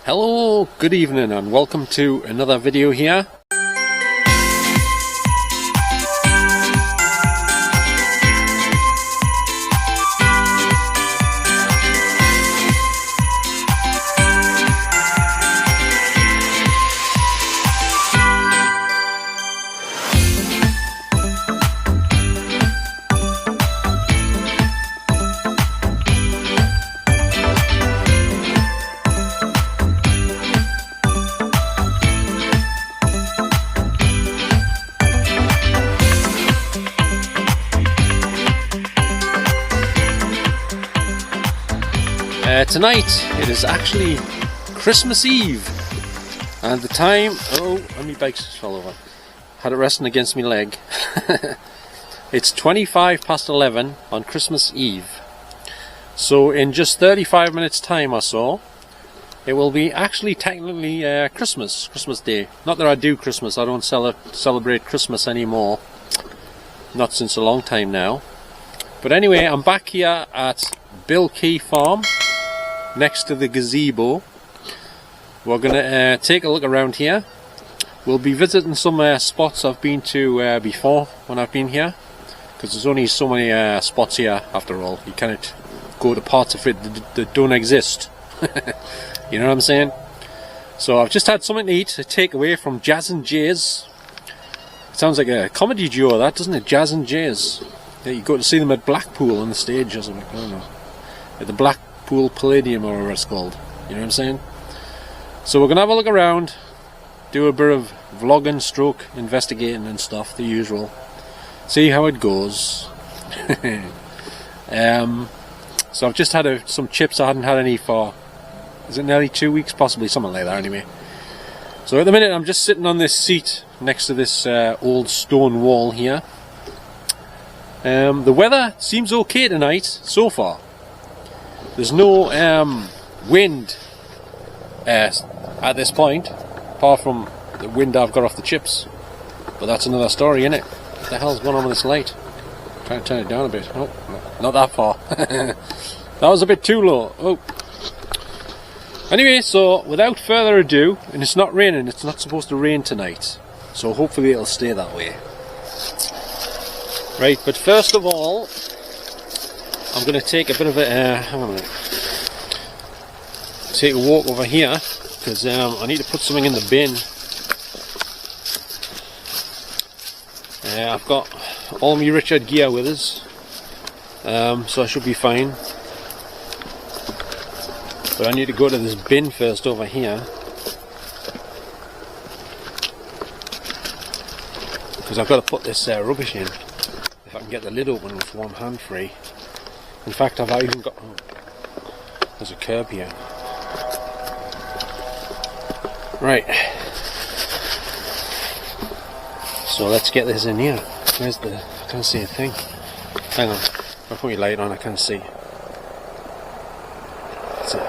Hello, good evening and welcome to another video here. Tonight it is actually Christmas Eve, and the time, and my bike just fell over, had it resting against my leg. It's 11 on Christmas Eve, so in just 35 minutes time or so it will be actually technically Christmas Day. Not that I do Christmas, I don't celebrate Christmas anymore, not since a long time now. But anyway, I'm back here at Quay Farm next to the gazebo. We're going to take a look around here. We'll be visiting some spots I've been to before when I've been here, because there's only so many spots here after all. You can't go to parts of it that don't exist. You know what I'm saying? So I've just had something to eat, a takeaway from Jazz and Jay's. It sounds like a comedy duo, that, doesn't it? Jazz and Jay's. Yeah, you go to see them at Blackpool on the stage or something, I don't know. At the Blackpool Palladium or whatever it's called. You know what I'm saying? So we're going to have a look around, do a bit of vlogging stroke investigating and stuff, the usual. See how it goes. So I've just had some chips. I hadn't had any for, is it nearly 2 weeks? Possibly, something like that anyway. So at the minute I'm just sitting on this seat next to this old stone wall here. The weather seems okay tonight so far. There's no wind at this point, apart from the wind I've got off the chips. But that's another story, innit? What the hell's going on with this light? I'm trying to turn it down a bit. Oh, not that far. That was a bit too low. Oh. Anyway, so without further ado, and it's not raining, it's not supposed to rain tonight, so hopefully it'll stay that way. Right, but first of all, I'm going to take a bit of a, hang on a minute, take a walk over here, because I need to put something in the bin. I've got all my Richard gear with us, so I should be fine. But I need to go to this bin first over here, because I've got to put this rubbish in, if I can get the lid open with one hand free. In fact, I've even got, there's a curb here. Right. So let's get this in here. Where's the, I can't see a thing. Hang on, if I put my light on I can't see. That's it.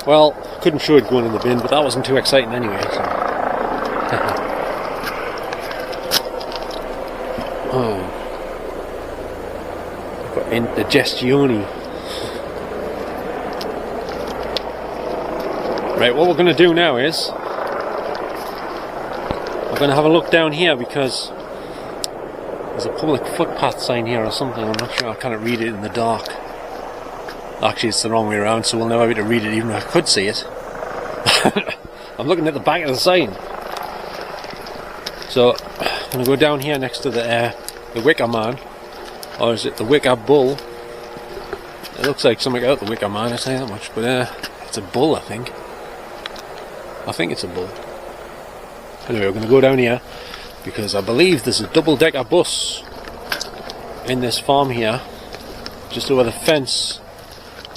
Well, couldn't show it going in the bin, but that wasn't too exciting anyway. So. Oh, I've got indigestione. Right, what we're going to do now is we're going to have a look down here, because there's a public footpath sign here or something. I'm not sure, I can't read it in the dark. Actually, it's the wrong way around, so we'll never be able to read it even if I could see it. I'm looking at the back of the sign. So I'm going to go down here next to the Wicker Man, or is it the Wicker Bull? It looks like something out the Wicker Man, I say that much, but it's a bull, I think. I think it's a bull. Anyway, we're going to go down here, because I believe there's a double-decker bus in this farm here, just over the fence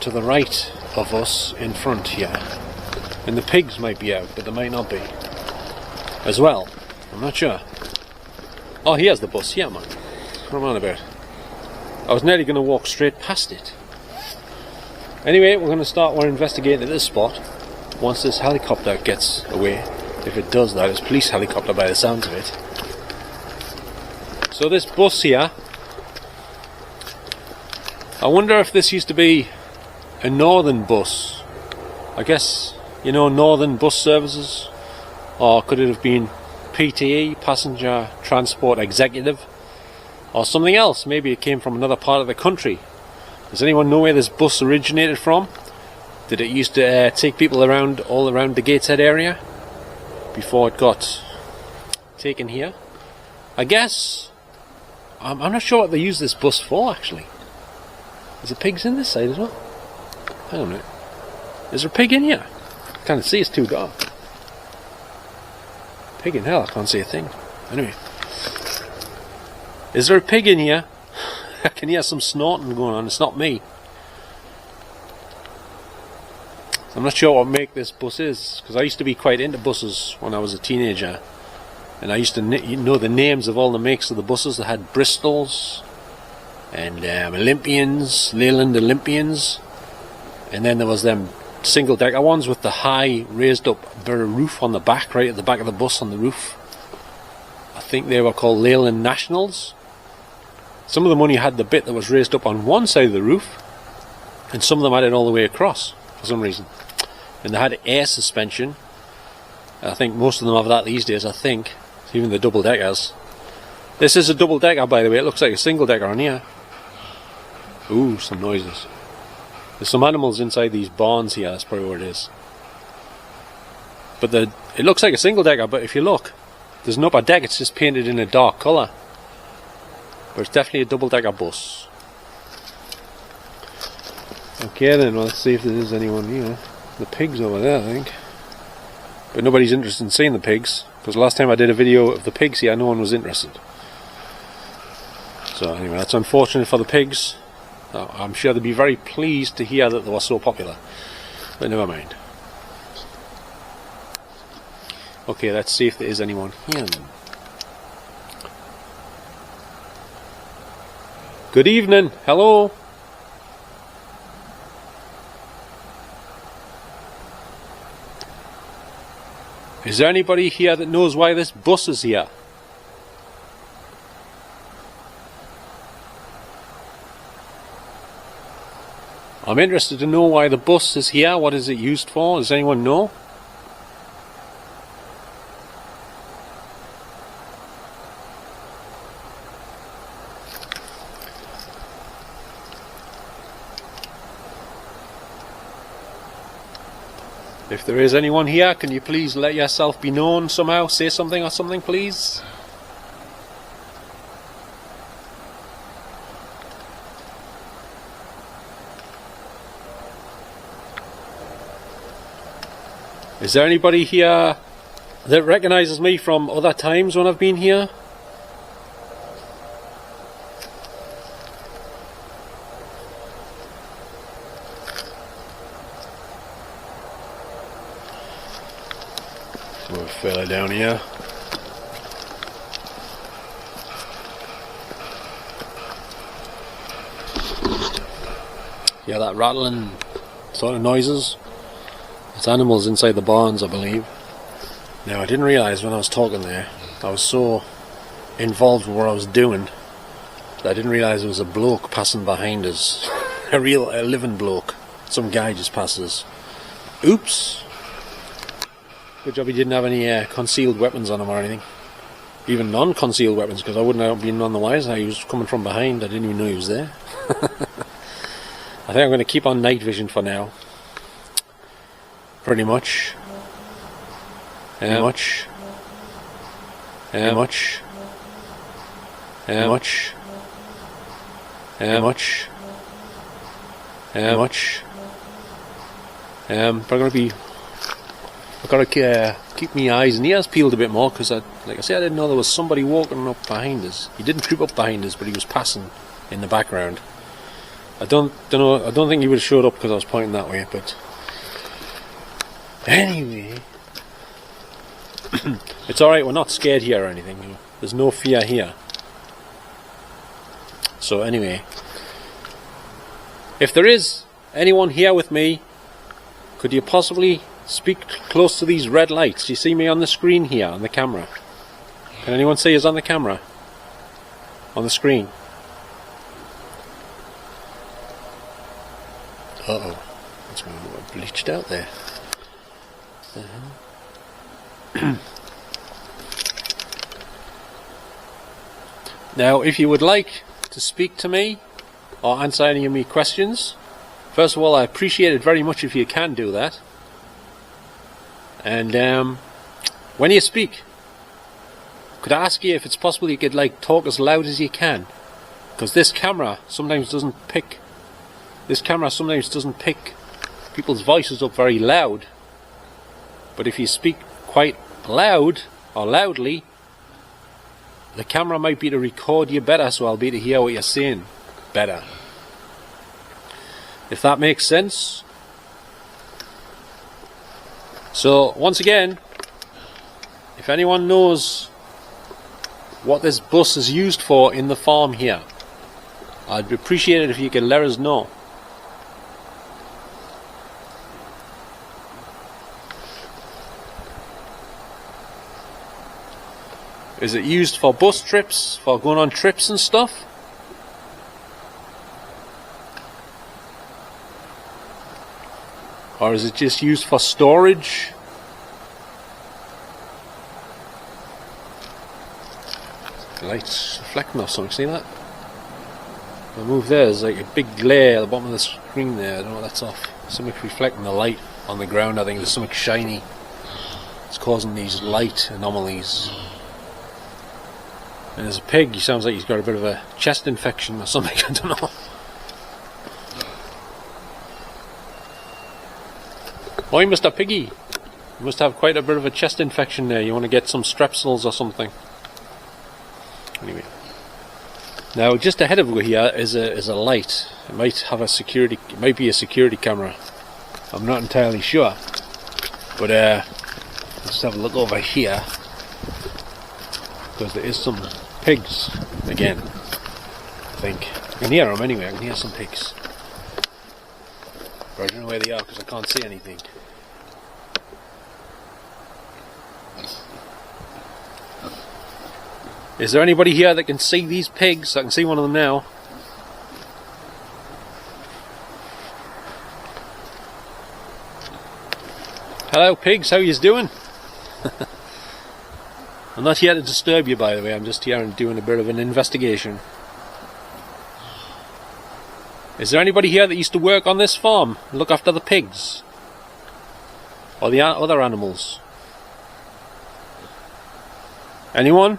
to the right of us in front here. And the pigs might be out, but they might not be as well. I'm not sure. Oh, here's the bus. Yeah, man. What am I on about? I was nearly going to walk straight past it. Anyway, we're going to start our investigating at this spot once this helicopter gets away. If it does, that is police helicopter by the sounds of it. So this bus here I wonder if this used to be a northern bus. I guess, you know, northern bus services. Or could it have been PTE, Passenger Transport Executive? Or something else. Maybe it came from another part of the country. Does anyone know where this bus originated from? Did it used to take people around all around the Gateshead area before it got taken here? I guess I'm not sure what they use this bus for actually. Is there pigs in this side as well? Hang on a minute. Is there a pig in here? I can't see, it's too dark. Pig in hell, I can't see a thing. Anyway. Is there a pig in here? I can hear some snorting going on, it's not me. I'm not sure what make this bus is, because I used to be quite into buses when I was a teenager, and I used to know the names of all the makes of the buses. They had Bristols and Olympians, Leyland Olympians, and then there was them single decker ones with the high raised up bit of roof on the back, right at the back of the bus on the roof. I think they were called Leyland Nationals. Some of them only had the bit that was raised up on one side of the roof, and some of them had it all the way across for some reason. And they had air suspension. I think most of them have that these days, I think. Even the double deckers. This is a double decker, by the way. It looks like a single decker on here. Ooh, some noises. There's some animals inside these barns here, that's probably what it is. But it looks like a single decker, but if you look, there's no upper deck, it's just painted in a dark colour. But it's definitely a double decker bus. Okay then, well, let's see if there's anyone here. The pigs over there, I think. But nobody's interested in seeing the pigs, because last time I did a video of the pigs here, no one was interested. So anyway, that's unfortunate for the pigs. I'm sure they'd be very pleased to hear that they were so popular. But never mind. Okay, let's see if there is anyone here then. Good evening, hello. Is there anybody here that knows why this bus is here? I'm interested to know why the bus is here. What is it used for? Does anyone know? If there is anyone here, can you please let yourself be known somehow? Say something or something, please. Is there anybody here that recognises me from other times when I've been here? Move further down here. Yeah, that rattling sort of noises. It's animals inside the barns, I believe. Now, I didn't realise when I was talking there, I was so involved with what I was doing that I didn't realise there was a bloke passing behind us. a living bloke. Some guy just passes. Oops! Good job he didn't have any concealed weapons on him or anything. Even non-concealed weapons, because I wouldn't have been none the wiser. He was coming from behind. I didn't even know he was there. I think I'm going to keep on night vision for now. Pretty much. Much. But I've got to keep my eyes and ears peeled a bit more, because, like I said, I didn't know there was somebody walking up behind us. He didn't creep up behind us, but he was passing in the background. I don't think he would have showed up because I was pointing that way, but anyway, it's alright, we're not scared here or anything. There's no fear here. So anyway, if there is anyone here with me, could you possibly speak close to these red lights? Do you see me on the screen here, on the camera? Can anyone see us on the camera? On the screen? Uh-oh. It's going to get bleached out there. Now, if you would like to speak to me or answer any of my questions, first of all, I appreciate it very much if you can do that. And when you speak, could I ask you if it's possible you could like talk as loud as you can? Because this camera sometimes doesn't pick people's voices up very loud. But if you speak quite loud or loudly, the camera might be to record you better, so I'll be to hear what you're saying better. If that makes sense. So once again, if anyone knows what this bus is used for in the farm here, I'd appreciate it if you could let us know. Is it used for bus trips, for going on trips and stuff? Or is it just used for storage? The light's reflecting off something, see that? If I move there, there's like a big glare at the bottom of the screen there. I don't know what that's off. Something reflecting the light on the ground. I think there's something shiny. It's causing these light anomalies. And there's a pig, he sounds like he's got a bit of a chest infection or something, I don't know. Oi, Mr. Piggy, you must have quite a bit of a chest infection there. You want to get some strepsils or something. Anyway. Now, just ahead of you here is a light. It might have a security, it might be a security camera. I'm not entirely sure. But let's have a look over here. Because there is some pigs again, I think. I can hear them anyway, I can hear some pigs. But I don't know where they are because I can't see anything. Is there anybody here that can see these pigs? I can see one of them now. Hello pigs, how yous doing? I'm not here to disturb you, by the way. I'm just here and doing a bit of an investigation. Is there anybody here that used to work on this farm and look after the pigs? Or the other animals? Anyone?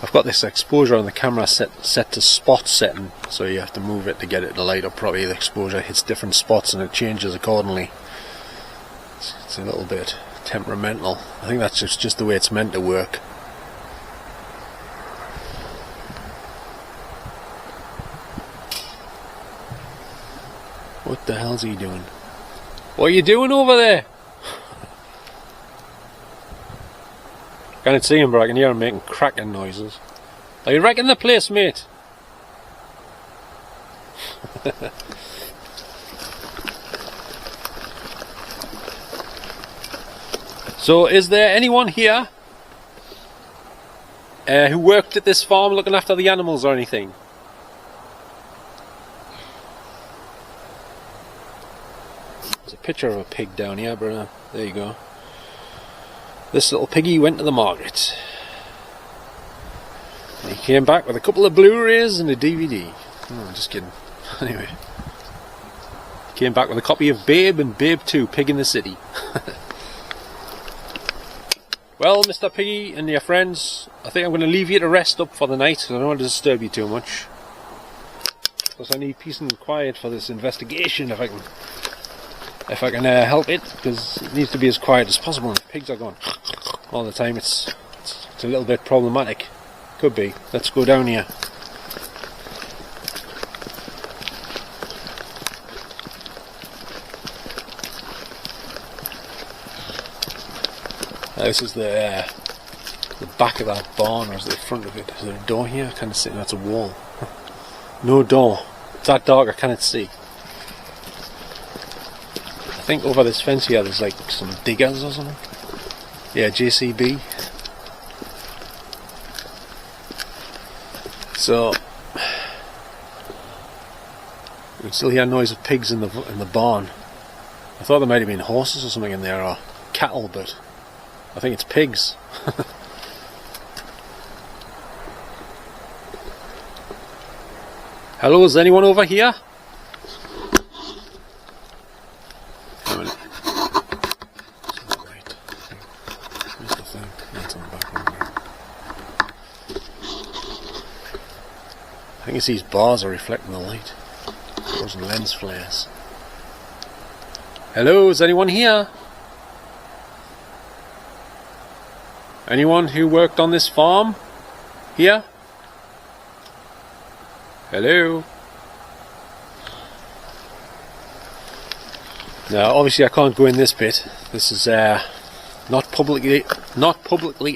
I've got this exposure on the camera set to spot setting, so you have to move it to get it to light up properly. The exposure hits different spots and it changes accordingly. It's a little bit temperamental. I think that's just the way it's meant to work. What the hell's he doing? What are you doing over there? I can't see him, but I can hear him making cracking noises. Are you wrecking the place, mate? So, is there anyone here who worked at this farm looking after the animals or anything? There's a picture of a pig down here, but there you go. This little piggy went to the market. And he came back with a couple of Blu-rays and a DVD. Oh, I'm just kidding. Anyway. He came back with a copy of Babe and Babe 2, Pig in the City. Well, Mr. Piggy and your friends, I think I'm going to leave you to rest up for the night. I don't want to disturb you too much. Because I need peace and quiet for this investigation if I can help it, because it needs to be as quiet as possible. And pigs are going all the time. It's a little bit problematic. Could be. Let's go down here. This is the back of that barn, or is it the front of it? Is there a door here? I can't see. That's a wall. No door. It's that dark I cannot see. I think over this fence here there's like some diggers or something. Yeah, JCB. So you can still hear noise of pigs in the barn. I thought there might have been horses or something in there, or cattle, but I think it's pigs. Hello, is anyone over here? I think it's these bars are reflecting the light, causing lens flares. Hello, is anyone here? Anyone who worked on this farm? Here? Hello? Now obviously I can't go in this bit. This is not publicly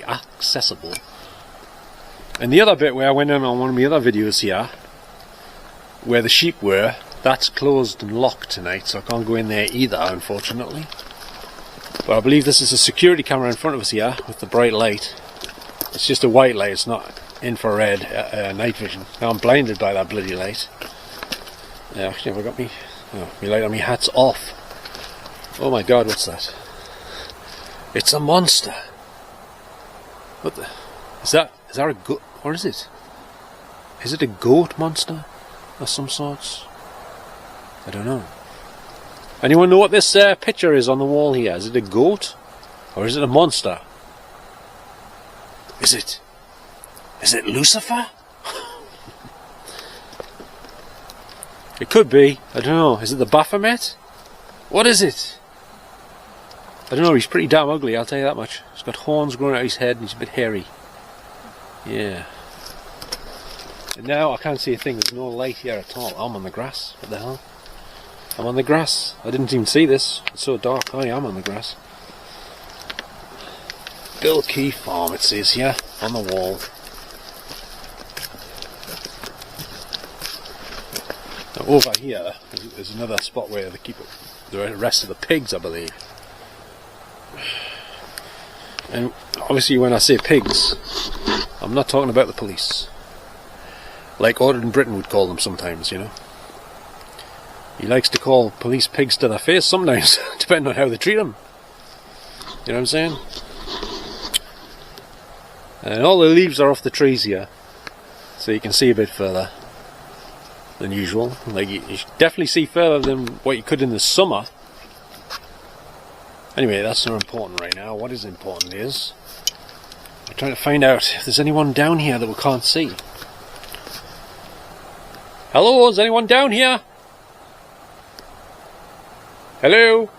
accessible. And the other bit where I went in on one of my other videos here, where the sheep were, that's closed and locked tonight, so I can't go in there either, unfortunately. But I believe this is a security camera in front of us here with the bright light. It's just a white light, it's not infrared night vision. Now I'm blinded by that bloody light. Actually, have I got my light on my hat's off. Oh my god, what's that? It's a monster. What the? Is that a goat? What is it? Is it a goat monster of some sorts? I don't know. Anyone know what this picture is on the wall here? Is it a goat? Or is it a monster? Is it Lucifer? It could be. I don't know. Is it the Baphomet? What is it? I don't know. He's pretty damn ugly, I'll tell you that much. He's got horns growing out of his head and he's a bit hairy. Yeah. And now I can't see a thing. There's no light here at all. I'm on the grass. What the hell? I'm on the grass. I didn't even see this. It's so dark. I am on the grass. Quay Farm, it says here on the wall. Now over here there's another spot where they keep the rest of the pigs, I believe. And obviously when I say pigs, I'm not talking about the police. Like Ordered in Britain would call them sometimes, you know. He likes to call police pigs to their face sometimes, depending on how they treat them. You know what I'm saying? And all the leaves are off the trees here, so you can see a bit further than usual. Like you definitely see further than what you could in the summer. Anyway, that's not important right now. What is important is I'm trying to find out if there's anyone down here that we can't see. Hello, is anyone down here? Hello?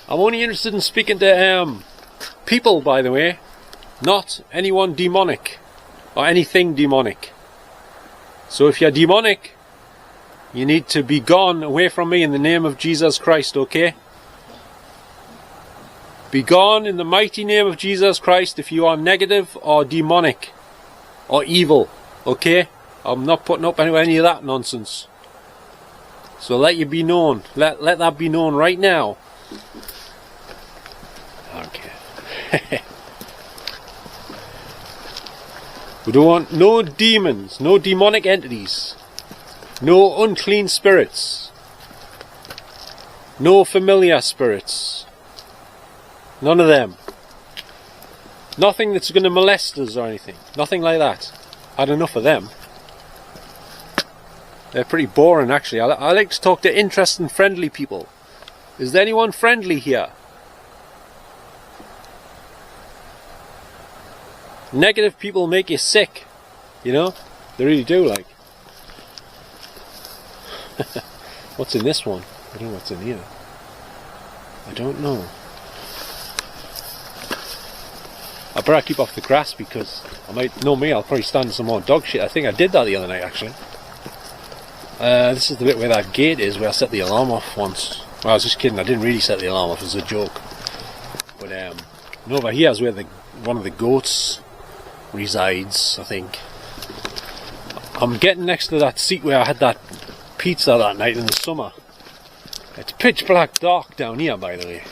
I'm only interested in speaking to people, by the way, not anyone demonic or anything demonic. So if you're demonic, you need to be gone away from me in the name of Jesus Christ, okay? Be gone in the mighty name of Jesus Christ if you are negative or demonic or evil, okay? I'm not putting up any of that nonsense. So let you be known. Let that be known right now. Okay. We don't want no demons, no demonic entities, no unclean spirits, no familiar spirits. None of them. Nothing that's going to molest us or anything. Nothing like that. Had enough of them. They're pretty boring, actually. I like to talk to interesting, friendly people. Is there anyone friendly here? Negative people make you sick. You know? They really do, like. What's in this one? I don't know what's in here. I don't know. I better keep off the grass because I might, know me, I'll probably stand in some more dog shit. I think I did that the other night, actually. This is the bit where that gate is, where I set the alarm off once. Well, I was just kidding, I didn't really set the alarm off, it was a joke. But and over here is where one of the goats resides, I think. I'm getting next to that seat where I had that pizza that night in the summer. It's pitch black dark down here, by the way.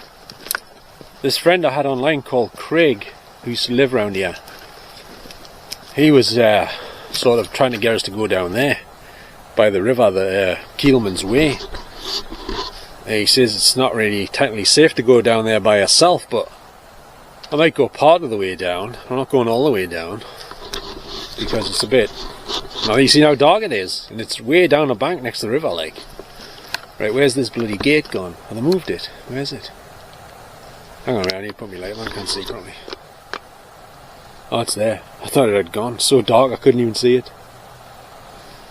This friend I had online called Craig, who used to live around here, he was sort of trying to get us to go down there by the river, the Keelman's Way. He says it's not really technically safe to go down there by yourself, but I might go part of the way down. I'm not going all the way down because it's a bit. Now you see how dark it is, and it's way down the bank next to the river, like. Right, where's this bloody gate gone? Oh, they moved it. Where is it? Hang on a minute, I need to put my light on, I can't see properly. Oh, it's there. I thought it had gone. So dark I couldn't even see it.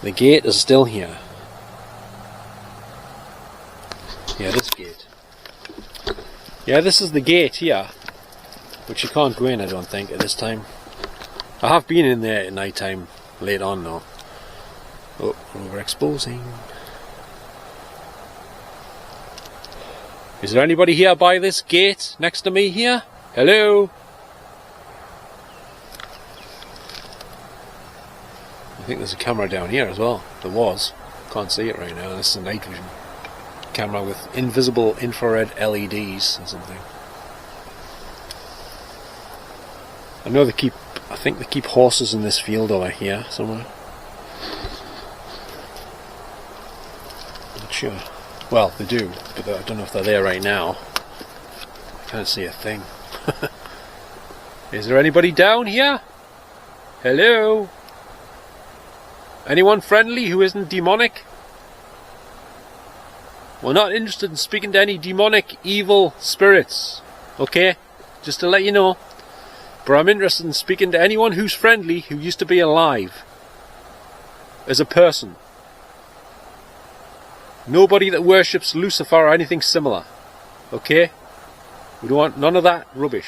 The gate is still here. Yeah, this gate. Yeah, this is the gate here, which you can't go in, I don't think, at this time. I have been in there at night time, late on though. Oh, overexposing. Is there anybody here by this gate next to me here? Hello? I think there's a camera down here as well. There was. Can't see it right now. This is a night vision camera with invisible infrared LEDs or something. I think they keep horses in this field over here somewhere. Not sure. Well, they do, but I don't know if they're there right now. I can't see a thing. Is there anybody down here? Hello? Anyone friendly who isn't demonic? We're not interested in speaking to any demonic, evil spirits. Okay? Just to let you know. But I'm interested in speaking to anyone who's friendly, who used to be alive. As a person. Nobody that worships Lucifer or anything similar. Okay? We don't want none of that rubbish.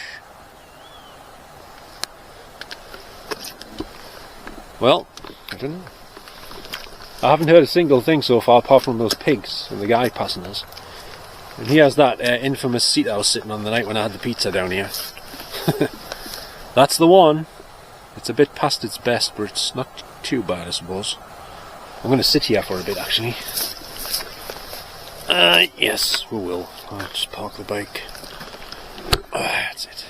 Well, I don't know. I haven't heard a single thing so far apart from those pigs and the guy passing us. And he has that infamous seat I was sitting on the night when I had the pizza down here. That's the one. It's a bit past its best, but it's not too bad, I suppose. I'm going to sit here for a bit, actually. Yes, we will. I'll just park the bike. That's it.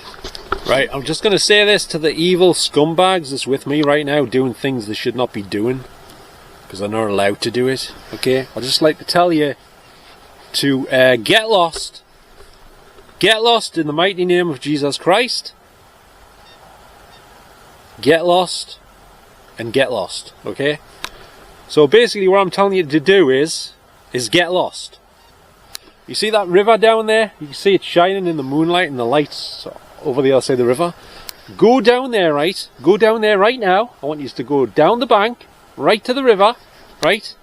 Right, I'm just going to say this to the evil scumbags that's with me right now, doing things they should not be doing, because they're not allowed to do it. Okay, I'd just like to tell you to get lost. Get lost in the mighty name of Jesus Christ. Get lost and get lost. Okay. So basically, what I'm telling you to do is get lost. You see that river down there? You can see it shining in the moonlight and the lights over the other side of the river. Go down there, right? Go down there right now. I want you to go down the bank, right to the river, right?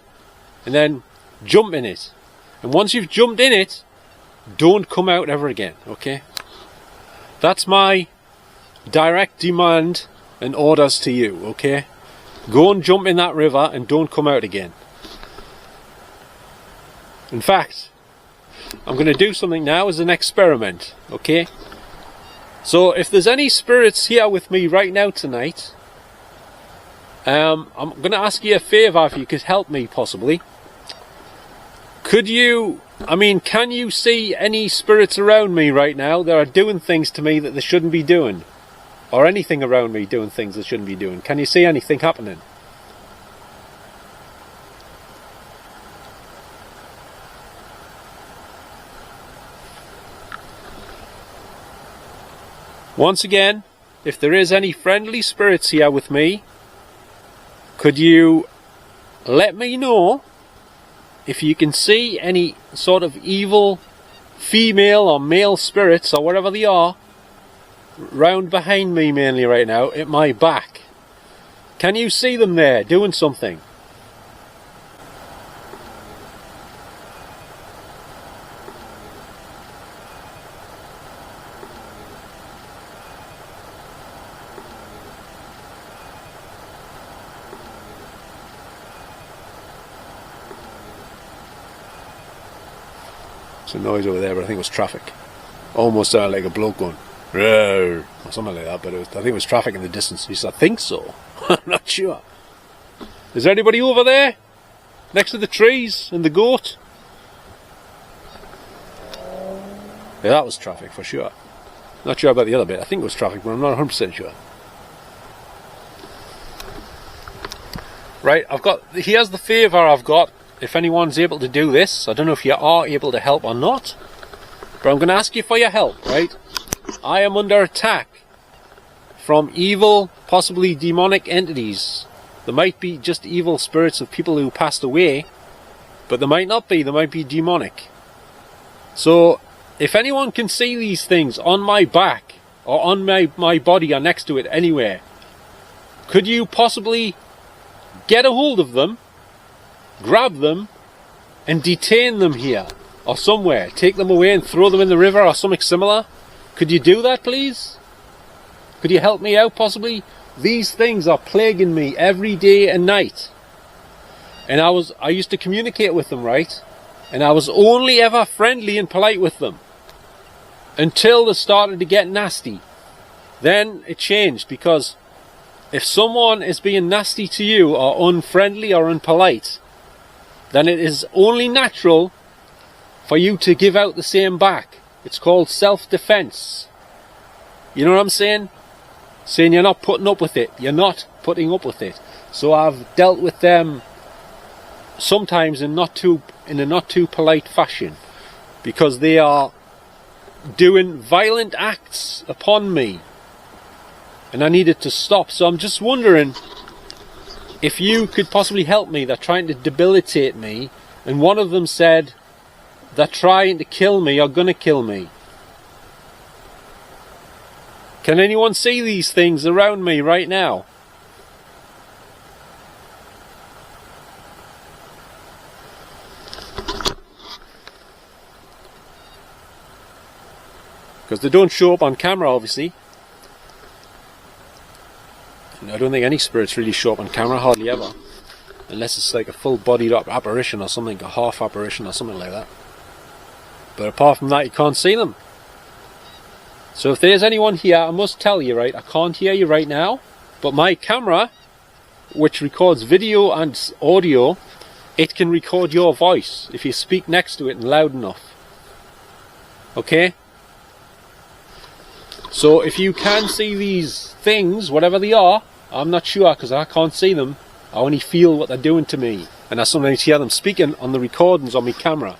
And then jump in it. And once you've jumped in it, don't come out ever again, okay? That's my direct demand and orders to you, okay? Go and jump in that river and don't come out again. In fact, I'm going to do something now as an experiment, okay? So if there's any spirits here with me right now tonight, I'm going to ask you a favour if you could help me possibly. Can you see any spirits around me right now that are doing things to me that they shouldn't be doing? Or anything around me doing things they shouldn't be doing? Can you see anything happening? Once again, if there is any friendly spirits here with me, could you let me know if you can see any sort of evil female or male spirits or whatever they are round behind me mainly right now at my back. Can you see them there doing something? Some noise over there, but I think it was traffic. Almost sounded like a bloke going "Roar," or something like that, but I think it was traffic in the distance. He said, I think so. I'm not sure. Is there anybody over there? Next to the trees and the goat? Yeah, that was traffic for sure. Not sure about the other bit. I think it was traffic, but I'm not 100% sure. Right, here's the favour I've got. If anyone's able to do this, I don't know if you are able to help or not, but I'm going to ask you for your help, right? I am under attack from evil, possibly demonic entities. There might be just evil spirits of people who passed away, but there might not be. There might be demonic. So, if anyone can see these things on my back, or on my body, or next to it, anywhere, could you possibly get a hold of them, grab them, and detain them here, or somewhere? Take them away and throw them in the river, or something similar? Could you do that, please? Could you help me out, possibly? These things are plaguing me every day and night. And I used to communicate with them, right? And I was only ever friendly and polite with them, until they started to get nasty. Then it changed, because if someone is being nasty to you, or unfriendly or unpolite, then it is only natural for you to give out the same back. It's called self-defense. You know what I'm saying? Saying you're not putting up with it. You're not putting up with it. So I've dealt with them sometimes in a not too polite fashion, because they are doing violent acts upon me, and I needed to stop. So I'm just wondering if you could possibly help me. They're trying to debilitate me, and one of them said they're trying to kill me, or gonna kill me. Can anyone see these things around me right now? Because they don't show up on camera, obviously. I don't think any spirits really show up on camera, hardly ever. Unless it's like a full-bodied apparition or something, a half apparition or something like that. But apart from that, you can't see them. So if there's anyone here, I must tell you, right, I can't hear you right now, but my camera, which records video and audio, it can record your voice if you speak next to it and loud enough. Okay? So if you can see these things, whatever they are, I'm not sure, because I can't see them. I only feel what they're doing to me, and I sometimes hear them speaking on the recordings on my camera.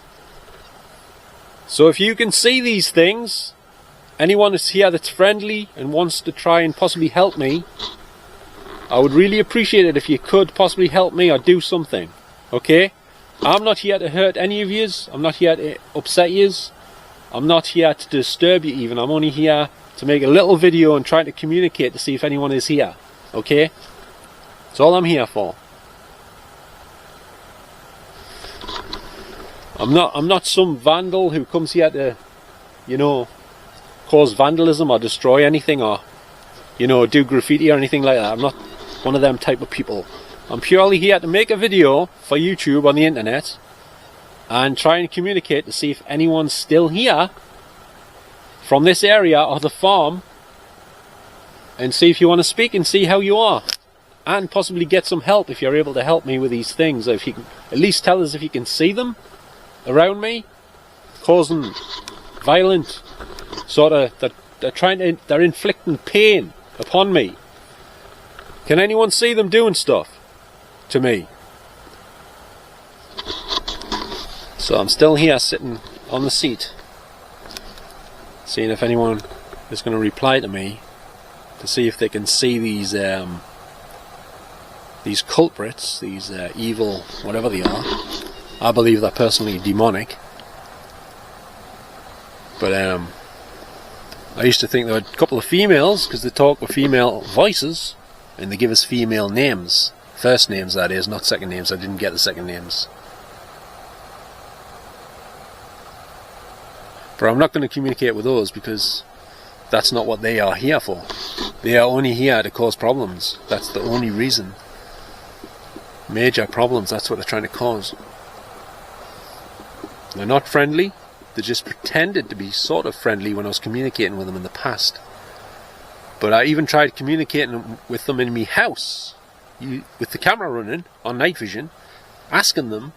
So if you can see these things, anyone that's here that's friendly and wants to try and possibly help me, I would really appreciate it if you could possibly help me or do something. Okay? I'm not here to hurt any of yous. I'm not here to upset yous. I'm not here to disturb you even. I'm only here to make a little video and try to communicate to see if anyone is here. Okay? That's all I'm here for. I'm not some vandal who comes here to, you know, cause vandalism or destroy anything, or, you know, do graffiti or anything like that. I'm not one of them type of people. I'm purely here to make a video for YouTube on the internet and try and communicate to see if anyone's still here from this area or the farm, and see if you want to speak and see how you are, and possibly get some help if you're able to help me with these things. If you can at least tell us if you can see them around me, causing violent sort of, they're inflicting pain upon me. Can anyone see them doing stuff to me? So I'm still here sitting on the seat, seeing if anyone is going to reply to me to see if they can see these culprits, these evil, whatever they are. I believe they're personally demonic. But I used to think there were a couple of females, because they talk with female voices and they give us female names. First names, that is, not second names. I didn't get the second names. But I'm not going to communicate with those, because that's not what they are here for. They are only here to cause problems. That's the only reason. Major problems, that's what they're trying to cause. They're not friendly. They just pretended to be sort of friendly when I was communicating with them in the past. But I even tried communicating with them in my house, with the camera running on night vision, asking them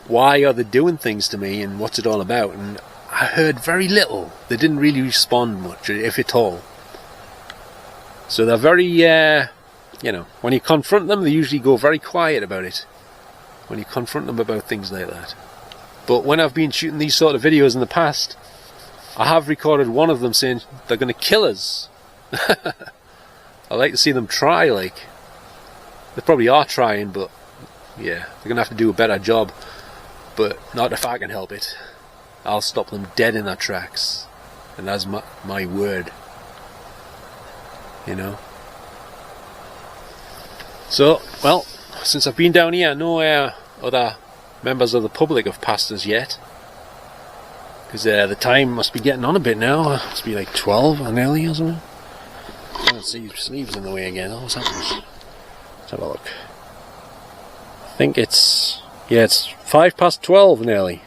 why are they doing things to me and what's it all about. And I I heard very little. They didn't really respond much, if at all. So they're very, you know, when you confront them, they usually go very quiet about it. When you confront them about things like that. But when I've been shooting these sort of videos in the past, I have recorded one of them saying they're going to kill us. I like to see them try, like. They probably are trying, but yeah, they're going to have to do a better job. But not if I can help it. I'll stop them dead in their tracks. And that's my word. You know. So, well, since I've been down here, no other members of the public have passed us yet. Because the time must be getting on a bit now. It must be like 12 or nearly or something. I don't see sleeves in the way again. What's happening? Let's have a look. I think it's 12 nearly.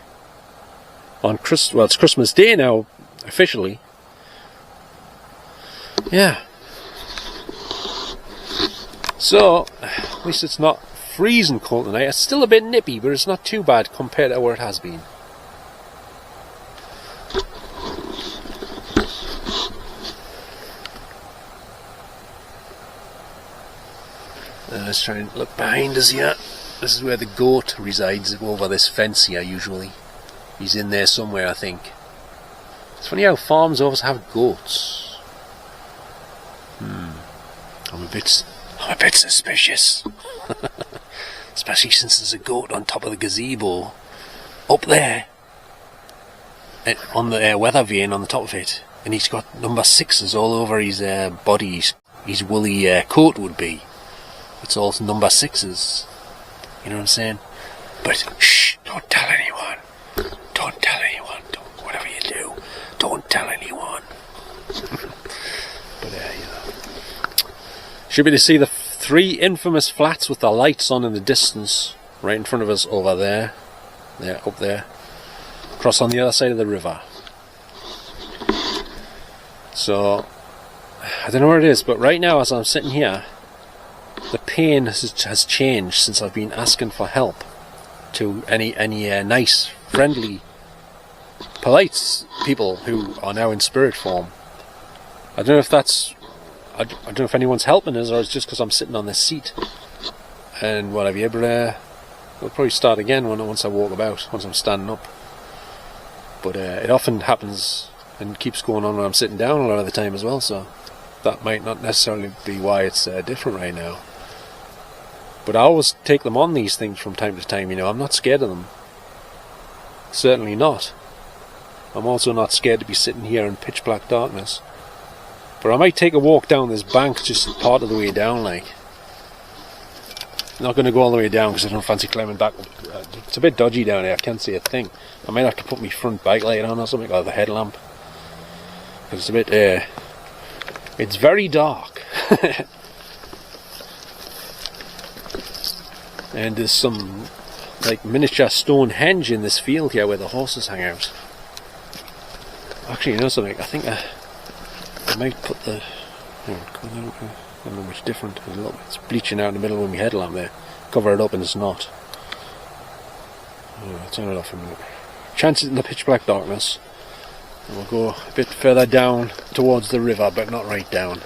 On it's Christmas Day now, officially. Yeah. So, at least it's not freezing cold tonight. It's still a bit nippy, but it's not too bad compared to where it has been. Let's try and look behind us here. This is where the goat resides, over this fence here usually. He's in there somewhere, I think. It's funny how farms always have goats. I'm a bit suspicious. Especially since there's a goat on top of the gazebo. Up there. On the weather vane on the top of it. And he's got number 6s all over his body. His woolly coat would be. It's all number 6s. You know what I'm saying? But shh, don't tell anyone. Don't tell anyone. Whatever you do, don't tell anyone. But you know, should be to see the 3 infamous flats with the lights on in the distance, right in front of us over there. There, up there. Across on the other side of the river. So I don't know where it is, but right now as I'm sitting here, the pain has changed since I've been asking for help to any nice, friendly, polite people who are now in spirit form. I don't know if that's... I don't know if anyone's helping us or it's just because I'm sitting on this seat and what have you, but we'll probably start again once I walk about, once I'm standing up. But it often happens and keeps going on when I'm sitting down a lot of the time as well, so that might not necessarily be why it's different right now. But I always take them on, these things, from time to time, you know. I'm not scared of them. Certainly not. I'm also not scared to be sitting here in pitch black darkness. But I might take a walk down this bank just part of the way down, like. I'm not going to go all the way down because I don't fancy climbing back. It's a bit dodgy down here, I can't see a thing. I might have to put my front backlight on or something, or the headlamp. Because it's a bit... it's very dark. And there's some like miniature Stonehenge in this field here where the horses hang out. Actually, you know something? I think I might put the... I don't know much different. It's bleaching out in the middle of my headlamp there. Cover it up and it's not. I'll turn it off a minute. Chance it in the pitch black darkness. And we'll go a bit further down towards the river, but not right down.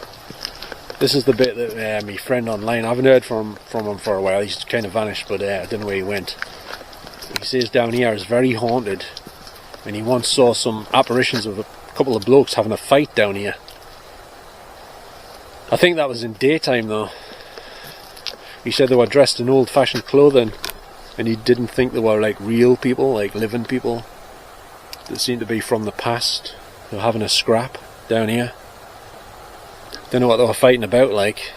This is the bit that my friend online, I haven't heard from him for a while. He's kind of vanished, but I don't know where he went. He says down here is very haunted, and he once saw some apparitions of a couple of blokes having a fight down here. I think that was in daytime though. He said they were dressed in old-fashioned clothing, and he didn't think they were like real people, like living people. They seemed to be from the past. They were having a scrap down here. Don't know what they were fighting about, like.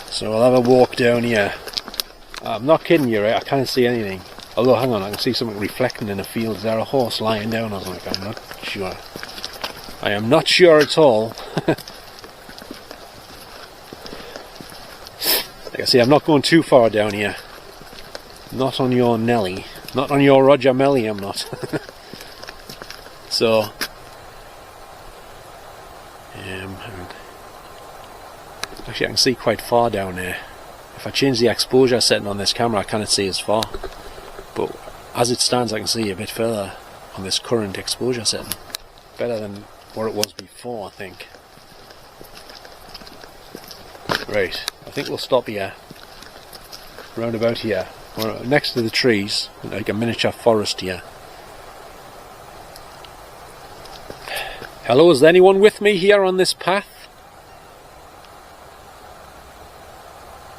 So I'll have a walk down here. I'm not kidding you, right? I can't see anything. Although, hang on, I can see something reflecting in the field. Is there a horse lying down or something? I'm not sure. I am not sure at all. Like I say, I'm not going too far down here. Not on your Nelly. Not on your Roger Melly, I'm not. So... actually, I can see quite far down there. If I change the exposure setting on this camera, I cannot see as far. But as it stands, I can see a bit further in this current exposure setting. Better than what it was before, I think. Right, I think we'll stop here. Round about here. We're next to the trees, like a miniature forest here. Hello, is there anyone with me here on this path?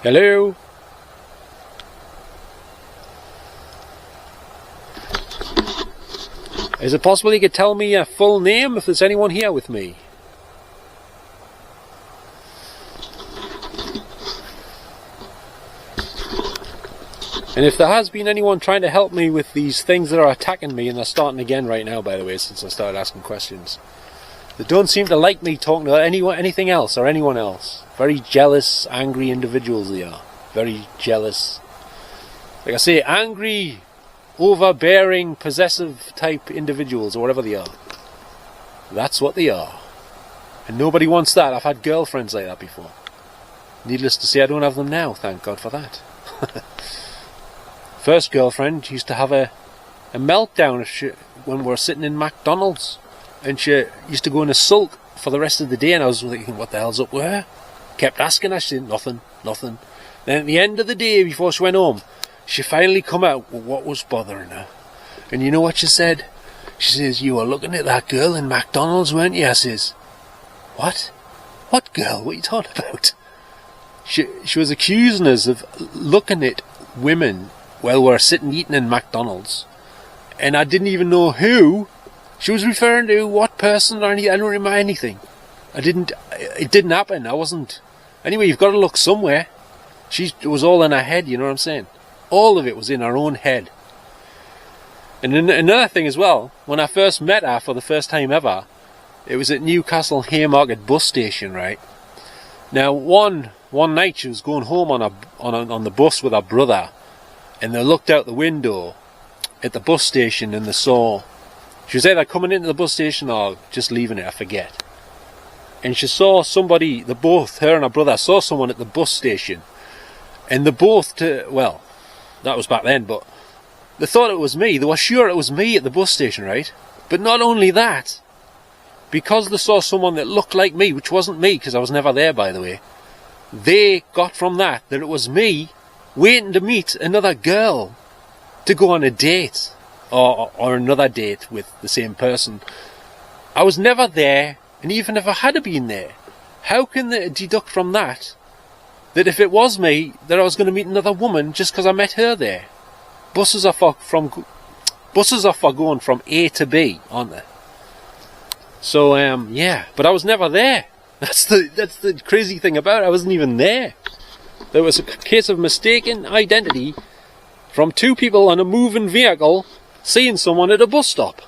Hello? Is it possible you could tell me a full name if there's anyone here with me? And if there has been anyone trying to help me with these things that are attacking me, and they're starting again right now, by the way, since I started asking questions. They don't seem to like me talking to anything else or anyone else. Very jealous, angry individuals they are. Very jealous. Like I say, angry, overbearing, possessive type individuals, or whatever they are. That's what they are. And nobody wants that. I've had girlfriends like that before. Needless to say, I don't have them now, thank God for that. First girlfriend used to have a meltdown when we were sitting in McDonald's. And she used to go in a sulk for the rest of the day, and I was thinking, what the hell's up with her? Kept asking her, she said, nothing. Then at the end of the day, before she went home, she finally come out with what was bothering her. And you know what she said? She says, you were looking at that girl in McDonald's, weren't you? I says, what? What girl? What are you talking about? She was accusing us of looking at women while we were sitting eating in McDonald's. And I didn't even know who she was referring to, what person or anything. I don't remember anything. It didn't happen. I wasn't. Anyway, you've got to look somewhere. It was all in her head, you know what I'm saying? All of it was in her own head. And another thing as well, when I first met her for the first time ever, it was at Newcastle Haymarket bus station, right? Now, one night she was going home on the bus with her brother, and they looked out the window at the bus station and they saw, she was either coming into the bus station or just leaving it, I forget. And she saw somebody, her and her brother saw someone at the bus station, and they both, well, that was back then, but they thought it was me. They were sure it was me at the bus station, right? But not only that, because they saw someone that looked like me, which wasn't me, because I was never there, by the way, they got from that it was me waiting to meet another girl to go on a date, or another date with the same person. I was never there, and even if I had been there, how can they deduct from that if it was me, that I was going to meet another woman just because I met her there? Buses are for going from A to B, aren't they? So yeah, but I was never there. That's the crazy thing about it. I wasn't even there. There was a case of mistaken identity from two people on a moving vehicle seeing someone at a bus stop.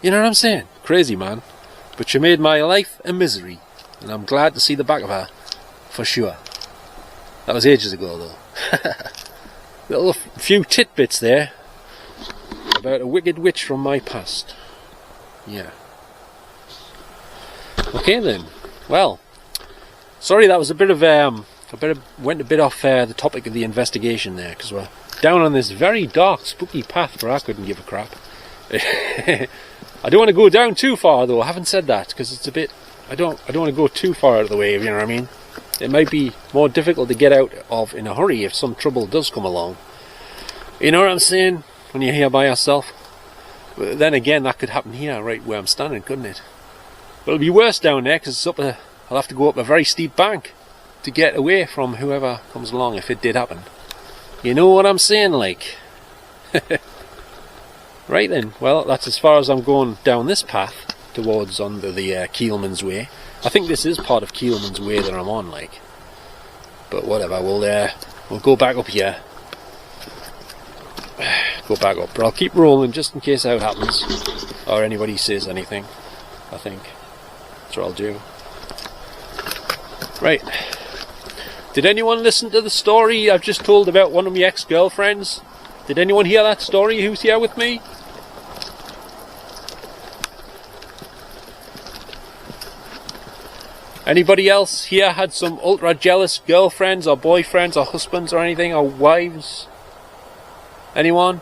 You know what I'm saying? Crazy, man. But she made my life a misery, and I'm glad to see the back of her, for sure. That was ages ago, though. Little few tidbits there about a wicked witch from my past. Yeah. Okay then. Well, sorry that was a bit of went a bit off the topic of the investigation there, because we're down on this very dark, spooky path where I couldn't give a crap. I don't want to go down too far though. I haven't said that because it's a bit. I don't want to go too far out of the way. You know what I mean? It might be more difficult to get out of in a hurry if some trouble does come along. You know what I'm saying? When you're here by yourself. But then again, that could happen here, right where I'm standing, couldn't it? But it'll be worse down there because I'll have to go up a very steep bank to get away from whoever comes along if it did happen. You know what I'm saying, like? Right then, well, that's as far as I'm going down this path towards under the Keelman's Way. I think this is part of Keelman's Way that I'm on, like. But whatever, we'll go back up here. Go back up, but I'll keep rolling just in case that happens, or anybody says anything. I think that's what I'll do. Right. Did anyone listen to the story I've just told about one of my ex-girlfriends? Did anyone hear that story who's here with me? Anybody else here had some ultra jealous girlfriends or boyfriends or husbands or anything, or wives? Anyone?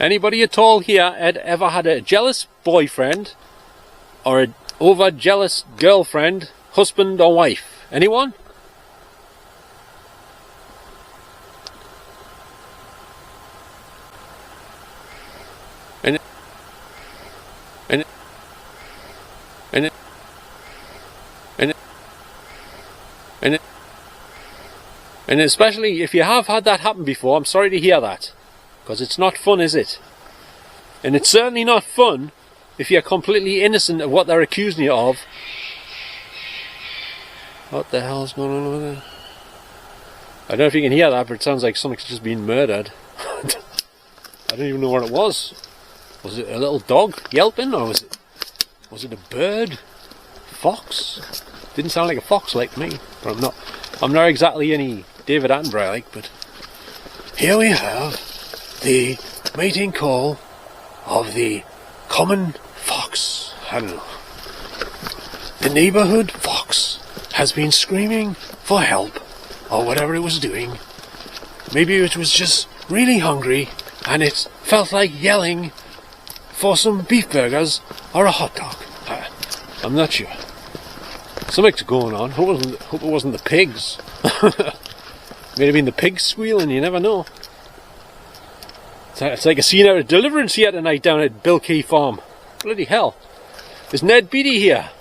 Anybody at all here had ever had a jealous boyfriend or an over jealous girlfriend, husband or wife? Anyone? And especially if you have had that happen before, I'm sorry to hear that, because it's not fun, is it? And it's certainly not fun if you're completely innocent of what they're accusing you of. What the hell's going on over there? I don't know if you can hear that, but it sounds like something's just been murdered. I don't even know what it was. Was it a little dog yelping, or was it a bird? Fox? Didn't sound like a fox like me, but I'm not exactly any David Attenborough like, but here we have the mating call of the common fox. I don't know. The neighbourhood fox has been screaming for help, or whatever it was doing. Maybe it was just really hungry and it felt like yelling for some beef burgers or a hot dog. I'm not sure. Something's going on. Hope it wasn't the pigs. May have been the pigs squealing, you never know. It's like a scene out of Deliverance here tonight down at Quay Farm. Bloody hell. Is Ned Beatty here?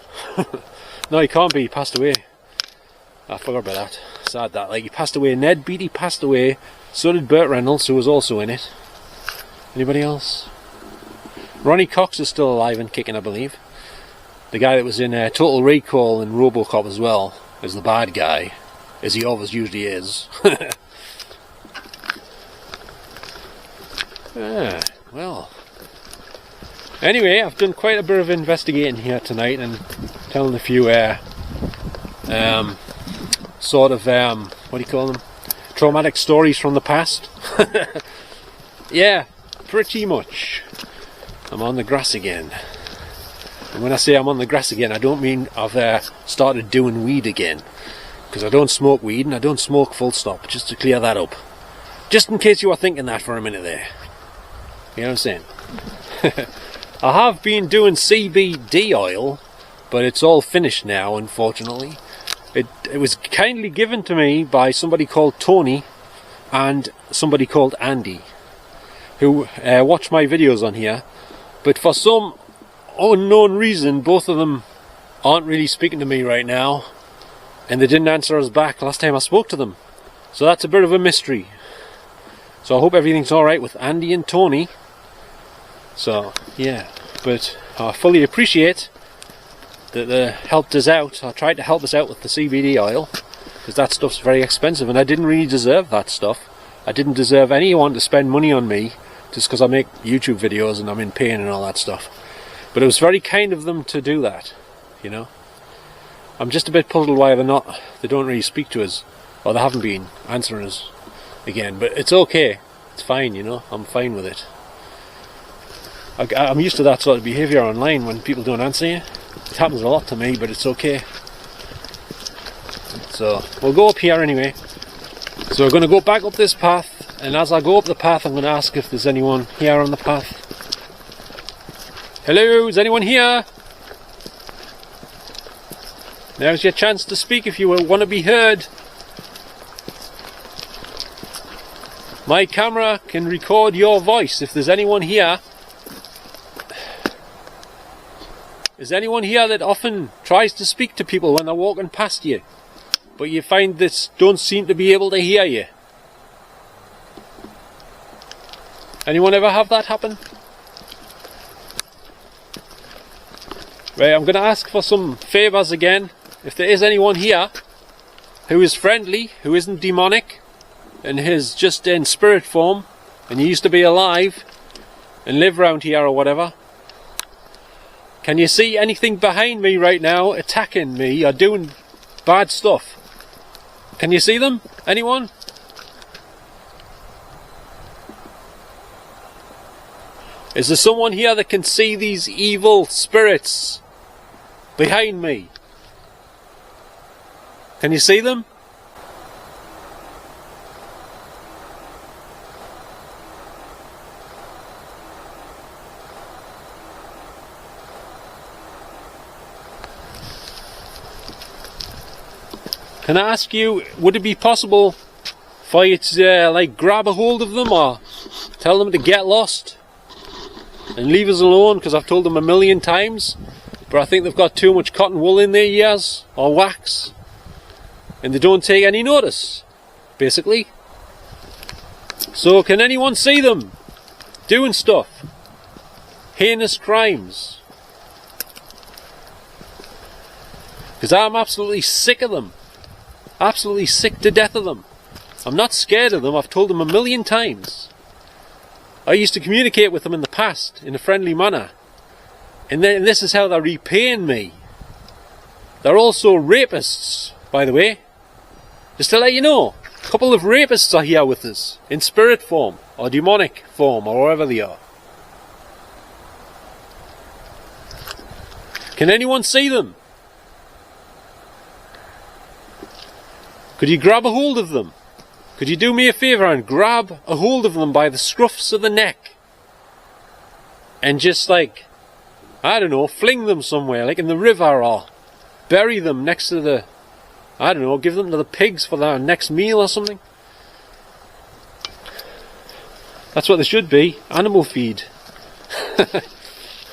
No, he can't be. He passed away. I forgot about that. Sad that. Like, he passed away. Ned Beatty passed away. So did Burt Reynolds, who was also in it. Anybody else? Ronnie Cox is still alive and kicking, I believe. The guy that was in Total Recall and RoboCop as well is the bad guy, as he always usually is. Well. Anyway, I've done quite a bit of investigating here tonight and telling a few sort of what do you call them? Traumatic stories from the past. Yeah, pretty much. I'm on the grass again. And when I say I'm on the grass again, I don't mean I've started doing weed again. Because I don't smoke weed and I don't smoke full stop, just to clear that up. Just in case you were thinking that for a minute there. You know what I'm saying? I have been doing CBD oil, but it's all finished now, unfortunately. It was kindly given to me by somebody called Tony and somebody called Andy, who watch my videos on here. But for some unknown reason, both of them aren't really speaking to me right now, and they didn't answer us back last time I spoke to them, so that's a bit of a mystery. So I hope everything's alright with Andy and Tony. So yeah, but I fully appreciate that they helped us out, or tried to help us out with the CBD oil, because that stuff's very expensive and I didn't really deserve that stuff. I didn't deserve anyone to spend money on me just because I make YouTube videos and I'm in pain and all that stuff. But it was very kind of them to do that, you know. I'm just a bit puzzled why they don't really speak to us, or they haven't been answering us again. But it's okay, it's fine, you know. I'm fine with it. I'm used to that sort of behaviour online when people don't answer you. It happens a lot to me, but it's okay. So we'll go up here anyway. So we're going to go back up this path, and as I go up the path, I'm going to ask if there's anyone here on the path. Hello, is anyone here? Now's your chance to speak if you want to be heard. My camera can record your voice if there's anyone here. Is anyone here that often tries to speak to people when they're walking past you, but you find this don't seem to be able to hear you? Anyone ever have that happen? Right, I'm going to ask for some favours again. If there is anyone here who is friendly, who isn't demonic, and is just in spirit form, and you used to be alive and live around here or whatever, can you see anything behind me right now attacking me or doing bad stuff? Can you see them? Anyone? Is there someone here that can see these evil spirits behind me? Can you see them? Can I ask you, would it be possible for you to like grab a hold of them or tell them to get lost and leave us alone, because I've told them a million times, but I think they've got too much cotton wool in their ears or wax and they don't take any notice, basically. So can anyone see them doing stuff? Heinous crimes. Because I'm absolutely sick of them. Absolutely sick to death of them. I'm not scared of them, I've told them a million times. I used to communicate with them in the past in a friendly manner. And then this is how they're repaying me. They're also rapists, by the way. Just to let you know, a couple of rapists are here with us, in spirit form, or demonic form, or wherever they are. Can anyone see them? Could you grab a hold of them? Could you do me a favour and grab a hold of them by the scruffs of the neck? And just like, I don't know, fling them somewhere, like in the river, or bury them next to the, I don't know, give them to the pigs for their next meal or something. That's what they should be, animal feed.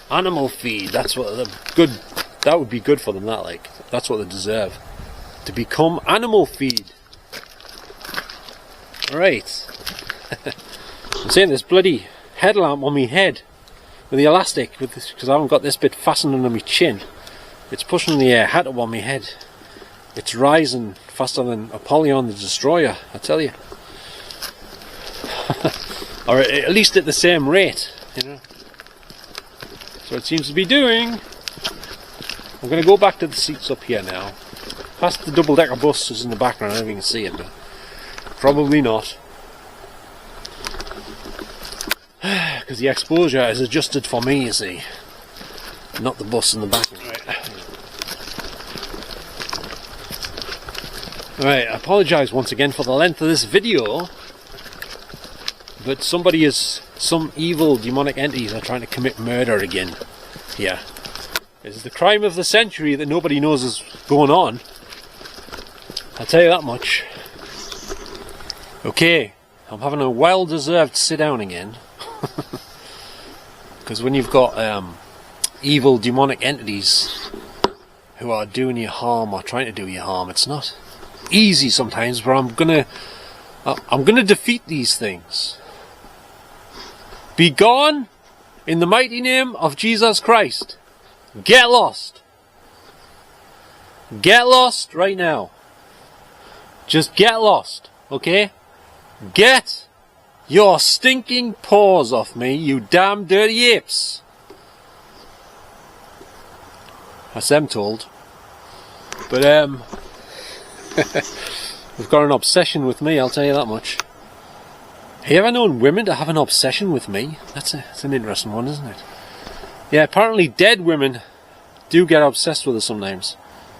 Animal feed, that's what they're good, that would be good for them, that like, that's what they deserve. To become animal feed. Right. I'm saying this bloody headlamp on my head with the elastic, with this, because I haven't got this bit fastened under my chin. It's pushing the hat up on my head. It's rising faster than Apollyon the Destroyer, I tell you. Or at least at the same rate, you know. So it seems to be doing. I'm going to go back to the seats up here now. Past the double-decker bus is in the background, I don't even see it, but probably not. Because the exposure is adjusted for me, you see. Not the bus in the background. Right, I apologise once again for the length of this video. But some evil demonic entities are trying to commit murder again here. It's the crime of the century that nobody knows is going on. I'll tell you that much. Okay, I'm having a well-deserved sit down again. Because when you've got evil demonic entities who are doing you harm or trying to do you harm, it's not easy sometimes, but I'm gonna defeat these things. Be gone in the mighty name of Jesus Christ. Get lost. Get lost right now. Just get lost, okay? Get your stinking paws off me, you damn dirty apes. That's them told. But they've got an obsession with me, I'll tell you that much. Have you ever known women to have an obsession with me? That's an interesting one, isn't it? Yeah, apparently dead women do get obsessed with us sometimes.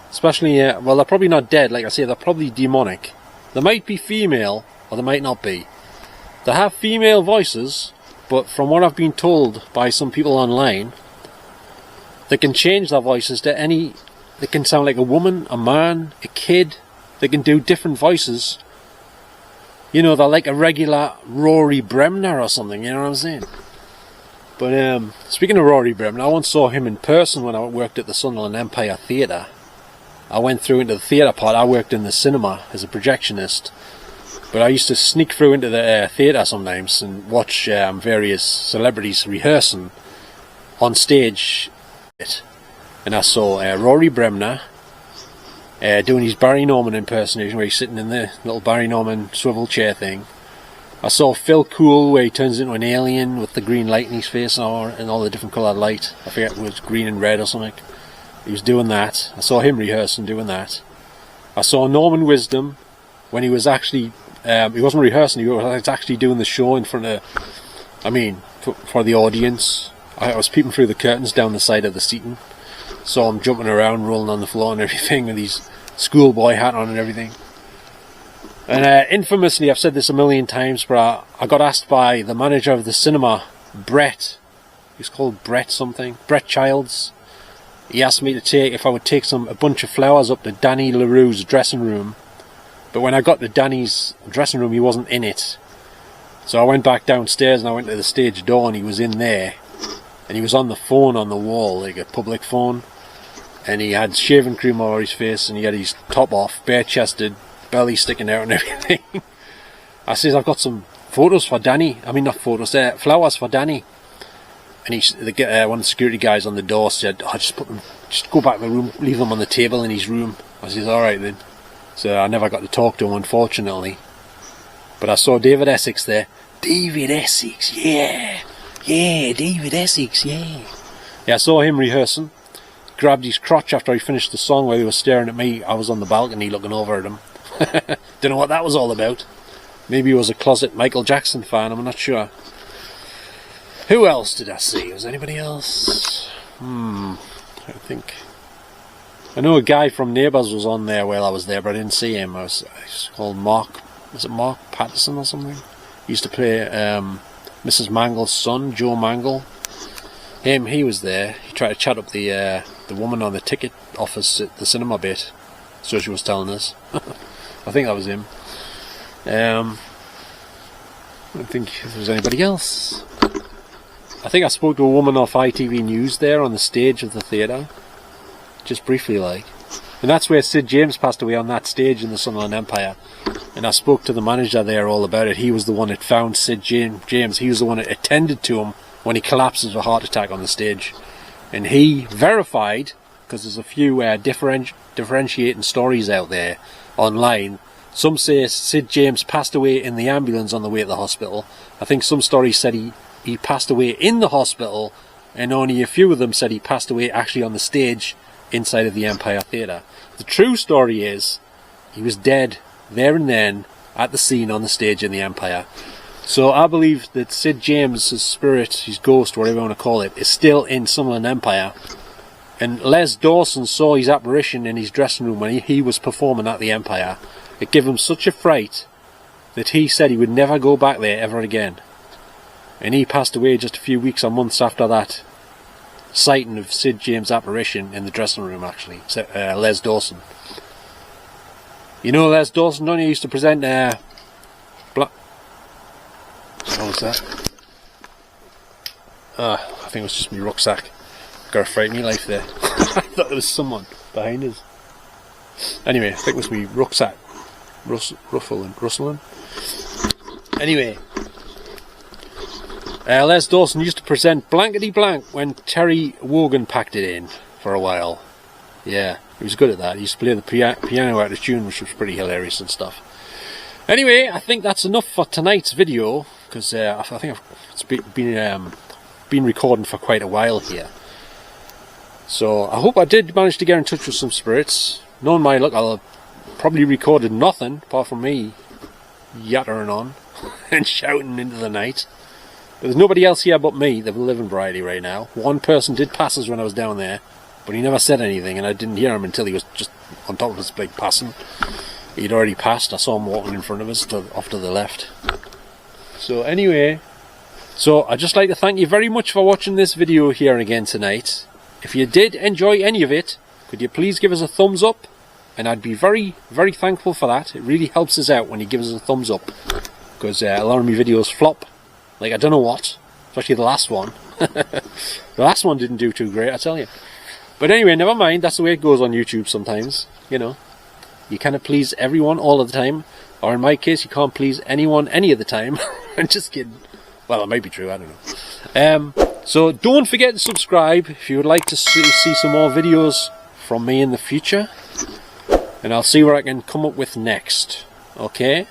Especially, well, they're probably not dead, like I say, they're probably demonic. They might be female, or they might not be. They have female voices, but from what I've been told by some people online, they can change their voices to any... They can sound like a woman, a man, a kid. They can do different voices. You know, they're like a regular Rory Bremner or something, you know what I'm saying? But speaking of Rory Bremner, I once saw him in person when I worked at the Sunderland Empire Theatre. I went through into the theatre part. I worked in the cinema as a projectionist. But I used to sneak through into the theatre sometimes and watch various celebrities rehearsing on stage. And I saw Rory Bremner doing his Barry Norman impersonation, where he's sitting in the little Barry Norman swivel chair thing. I saw Phil Cool, where he turns into an alien with the green light in his face and all the different coloured light. I forget if it was green and red or something. He was doing that. I saw him rehearsing doing that. I saw Norman Wisdom when he was actually... he wasn't rehearsing, he was actually doing the show in front of... I mean, for the audience. I was peeping through the curtains down the side of the seating. Saw him jumping around, rolling on the floor and everything, with his schoolboy hat on and everything. And infamously, I've said this a million times, but I got asked by the manager of the cinema, Brett. He's called Brett something. Brett Childs. He asked me to if I would take a bunch of flowers up to Danny LaRue's dressing room But when I got to Danny's dressing room, he wasn't in it. So I went back downstairs and I went to the stage door and he was in there. And he was on the phone on the wall, like a public phone. And he had shaving cream over his face and he had his top off, bare-chested, belly sticking out and everything. I says, I've got some photos for Danny. I mean, not photos, flowers for Danny. And one of the security guys on the door said, oh, just go back to the room, leave them on the table in his room. I says, alright then. So I never got to talk to him, unfortunately. But I saw David Essex there. David Essex, yeah. Yeah, David Essex, yeah. Yeah, I saw him rehearsing. Grabbed his crotch after he finished the song while he was staring at me. I was on the balcony looking over at him. Don't know what that was all about. Maybe he was a closet Michael Jackson fan, I'm not sure. Who else did I see? Was anybody else? I think. I know a guy from Neighbours was on there while I was there, but I didn't see him. He's called Mark. Was it Mark Patterson or something? He used to play Mrs. Mangle's son, Joe Mangle. He was there. He tried to chat up the woman on the ticket office at the cinema bit. So she was telling us. I think that was him. I don't think there was anybody else. I think I spoke to a woman off ITV News there on the stage of the theatre. Just briefly, like. And that's where Sid James passed away, on that stage in the Sunderland Empire. And I spoke to the manager there all about it. He was the one that found Sid James. He was the one that attended to him when he collapses with a heart attack on the stage. And he verified, because there's a few differentiating stories out there online. Some say Sid James passed away in the ambulance on the way to the hospital. I think some stories said he passed away in the hospital, and only a few of them said he passed away actually on the stage inside of the Empire Theatre. The true story is he was dead there and then at the scene on the stage in the Empire. So I believe that Sid James' spirit, his ghost, whatever you want to call it, is still in Sunderland Empire. And Les Dawson saw his apparition in his dressing room when he was performing at the Empire. It gave him such a fright that he said he would never go back there ever again. And he passed away just a few weeks or months after that sighting of Sid James' apparition in the dressing room, actually. Les Dawson. You know Les Dawson, don't you? He used to present what was that? I think it was just my rucksack. Got a fright me life there. I thought there was someone behind us. Anyway, I think it was my rucksack rustling. Anyway, Les Dawson used to present Blankety Blank when Terry Wogan packed it in for a while. Yeah, he was good at that. He used to play the piano out of tune, which was pretty hilarious and stuff. Anyway, I think that's enough for tonight's video, because I think it's been recording for quite a while here. So I hope I did manage to get in touch with some spirits. Knowing my luck, I'll probably recorded nothing apart from me yattering on and shouting into the night. But there's nobody else here but me, the living variety right now. One person did pass us when I was down there, but he never said anything, and I didn't hear him until he was just on top of us, like, passing. He'd already passed. I saw him walking in front of us off to the left. So anyway, I'd just like to thank you very much for watching this video here again tonight. If you did enjoy any of it, could you please give us a thumbs up? And I'd be very, very thankful for that. It really helps us out when you give us a thumbs up, because a lot of my videos flop. Like, I don't know what. Especially the last one. The last one didn't do too great, I tell you. But anyway, never mind. That's the way it goes on YouTube sometimes. You know. You can't please everyone all of the time. Or in my case, you can't please anyone any of the time. I'm just kidding. Well, it might be true. I don't know. So don't forget to subscribe if you would like to see some more videos from me in the future. And I'll see what I can come up with next. Okay?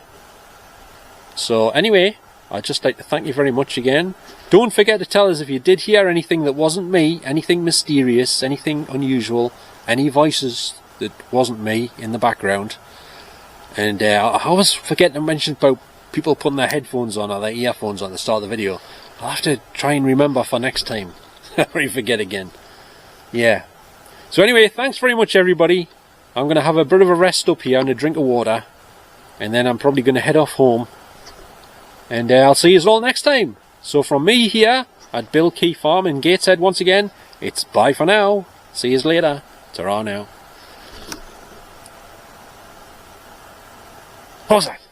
So anyway, I'd just like to thank you very much again. Don't forget to tell us if you did hear anything that wasn't me, anything mysterious, anything unusual, any voices that wasn't me in the background. And I always forget to mention about people putting their headphones on or their earphones on at the start of the video. I'll have to try and remember for next time. Or forget again. Yeah. So anyway, thanks very much everybody. I'm going to have a bit of a rest up here and a drink of water. And then I'm probably going to head off home. And I'll see you all next time. So from me here at Quay Farm in Gateshead once again, it's bye for now. See you later. Ta-ra now. What was that?